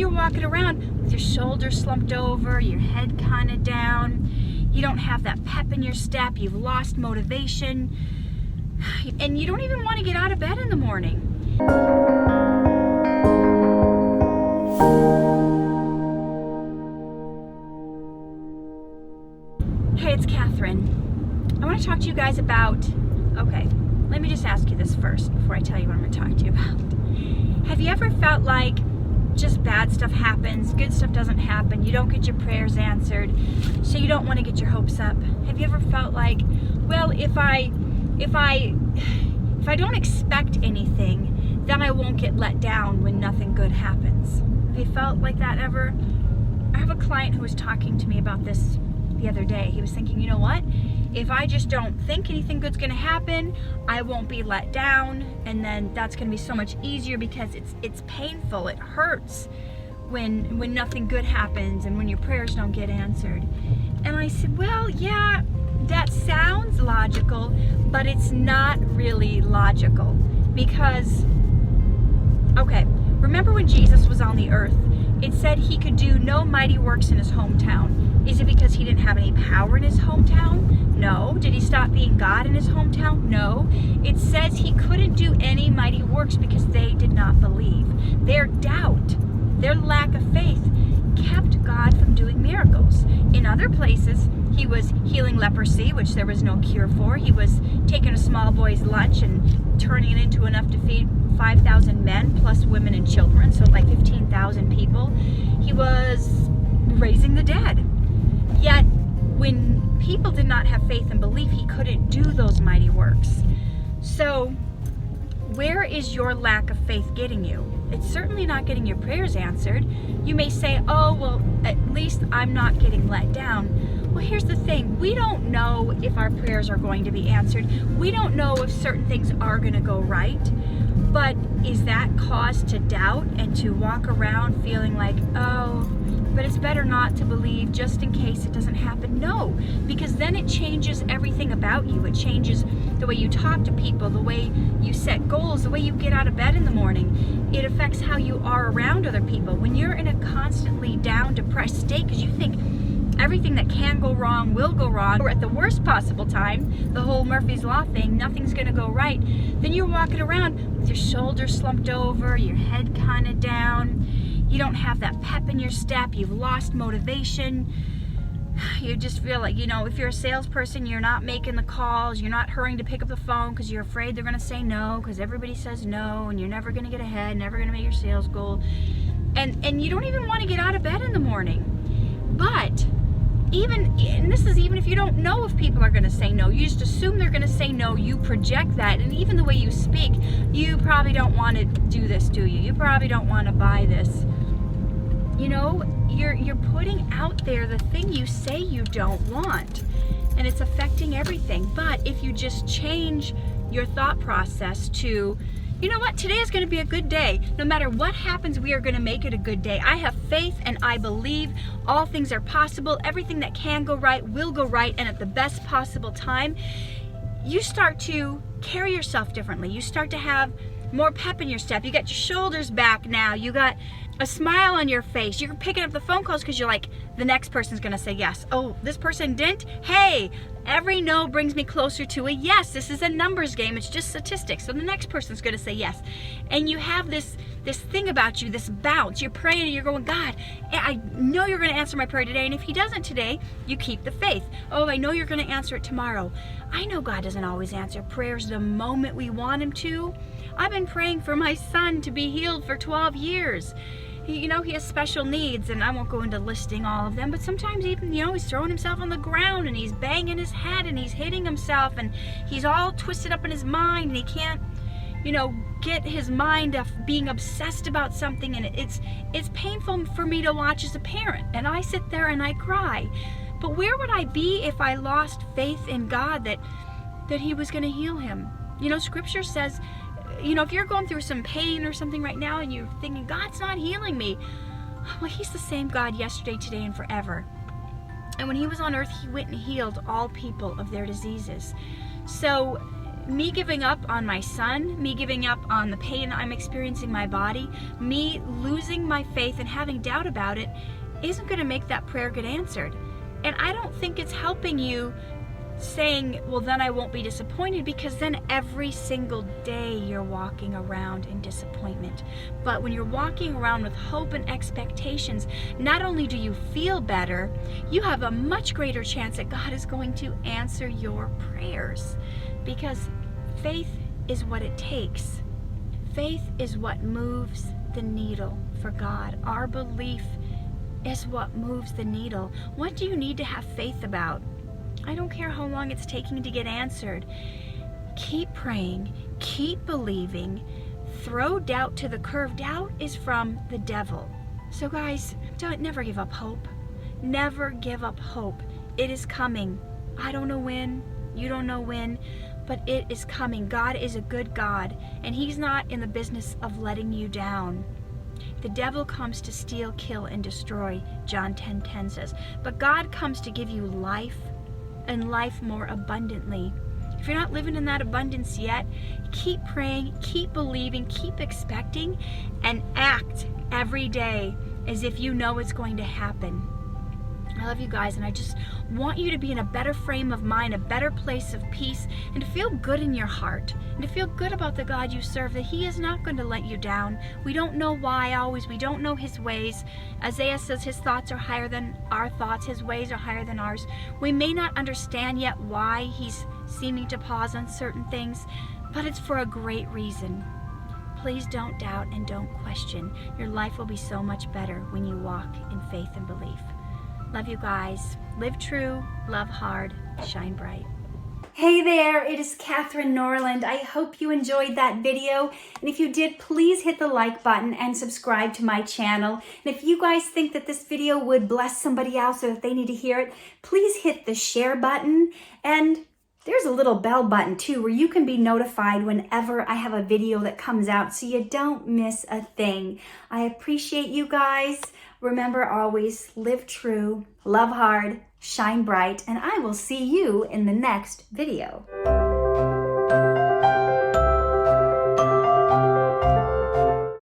you're walking around with your shoulders slumped over, your head kind of down. You don't have that pep in your step. You've lost motivation. And you don't even want to get out of bed in the morning. Hey, it's Katherine. I want to talk to you guys about, okay, let me just ask you this first before I tell you what I'm going to talk to you about. Have you ever felt like just bad stuff happens, good stuff doesn't happen, you don't get your prayers answered, so you don't want to get your hopes up? Have you ever felt like, well, if I don't expect anything, then I won't get let down when nothing good happens? Have you felt like that ever? I have a client who was talking to me about this the other day. He was thinking, you know what? If I just don't think anything good's gonna happen, I won't be let down, and then that's gonna be so much easier because it's painful, it hurts when nothing good happens and when your prayers don't get answered. And I said, well, yeah, that sounds logical, but it's not really logical. Because, okay, remember when Jesus was on the earth, it said he could do no mighty works in his hometown. Is it because he didn't have any power in his hometown? No. Did he stop being God in his hometown? No. It says he couldn't do any mighty works because they did not believe. Their doubt, their lack of faith kept God from doing miracles. In other places, he was healing leprosy, which there was no cure for. He was taking a small boy's lunch and turning it into enough to feed 5,000 men plus women and children, so like 15,000 people. He was raising the dead. Yet, when people did not have faith and belief, he couldn't do those mighty works. So, where is your lack of faith getting you? It's certainly not getting your prayers answered. You may say, oh, well, at least I'm not getting let down. Well, here's the thing. We don't know if our prayers are going to be answered. We don't know if certain things are going to go right. But is that cause to doubt and to walk around feeling like, oh, but it's better not to believe just in case it doesn't happen? No, because then it changes everything about you. It changes the way you talk to people, the way you set goals, the way you get out of bed in the morning. It affects how you are around other people. When you're in a constantly down, depressed state because you think everything that can go wrong will go wrong, or at the worst possible time, the whole Murphy's Law thing, nothing's going to go right, then you're walking around with your shoulders slumped over, your head kind of down. You don't have that pep in your step. You've lost motivation. You just feel like, you know, if you're a salesperson, you're not making the calls. You're not hurrying to pick up the phone because you're afraid they're going to say no because everybody says no, and you're never going to get ahead, never going to make your sales goal. And you don't even want to get out of bed in the morning. But and this is even if you don't know if people are going to say no. You just assume they're going to say no. You project that. And even the way you speak, you probably don't want to do this, do you? You probably don't want to buy this. You know, you're putting out there the thing you say you don't want. And it's affecting everything. But if you just change your thought process to, you know what, today is going to be a good day. No matter what happens, we are going to make it a good day. I have faith and I believe all things are possible. Everything that can go right will go right, and at the best possible time. You start to carry yourself differently. You start to have more pep in your step. You got your shoulders back now. You got a smile on your face. You're picking up the phone calls because you're like, the next person's going to say yes. Oh, this person didn't? Hey, every no brings me closer to a yes. This is a numbers game. It's just statistics. So the next person's going to say yes. And you have this thing about you, this bounce. You're praying and you're going, God, I know you're going to answer my prayer today. And if he doesn't today, you keep the faith. Oh, I know you're going to answer it tomorrow. I know God doesn't always answer prayers the moment we want him to. I've been praying for my son to be healed for 12 years. He has special needs, and I won't go into listing all of them, but sometimes even, he's throwing himself on the ground, and he's banging his head, and he's hitting himself, and he's all twisted up in his mind, and he can't, get his mind off being obsessed about something, and it's painful for me to watch as a parent, and I sit there and I cry. But where would I be if I lost faith in God that he was going to heal him? Scripture says, if you're going through some pain or something right now and you're thinking, God's not healing me, well, he's the same God yesterday, today, and forever. And when he was on earth, he went and healed all people of their diseases. So me giving up on my son, me giving up on the pain I'm experiencing in my body, me losing my faith and having doubt about it isn't going to make that prayer get answered. And I don't think it's helping you saying, well, then I won't be disappointed, because then every single day you're walking around in disappointment. But when you're walking around with hope and expectations, not only do you feel better, you have a much greater chance that God is going to answer your prayers, because faith is what it takes. Faith is what moves the needle for God. Our belief is what moves the needle. What do you need to have faith about? I don't care how long it's taking to get answered. Keep praying, keep believing, throw doubt to the curb. Doubt is from the devil. So guys, never give up hope. Never give up hope. It is coming. I don't know when, you don't know when, but it is coming. God is a good God, and He's not in the business of letting you down. The devil comes to steal, kill, and destroy, John 10:10 says. But God comes to give you life, and life more abundantly. If you're not living in that abundance yet, keep praying, keep believing, keep expecting, and act every day as if you know it's going to happen. I love you guys, and I just want you to be in a better frame of mind, a better place of peace, and to feel good in your heart, and to feel good about the God you serve, that He is not going to let you down. We don't know why always. We don't know His ways. Isaiah says His thoughts are higher than our thoughts. His ways are higher than ours. We may not understand yet why He's seeming to pause on certain things, but it's for a great reason. Please don't doubt and don't question. Your life will be so much better when you walk in faith and belief. Love you guys. Live true, love hard, shine bright. Hey there, it is Katherine Norland. I hope you enjoyed that video. And if you did, please hit the like button and subscribe to my channel. And if you guys think that this video would bless somebody else or that they need to hear it, please hit the share button. And there's a little bell button too, where you can be notified whenever I have a video that comes out so you don't miss a thing. I appreciate you guys. Remember, always live true, love hard, shine bright, and I will see you in the next video.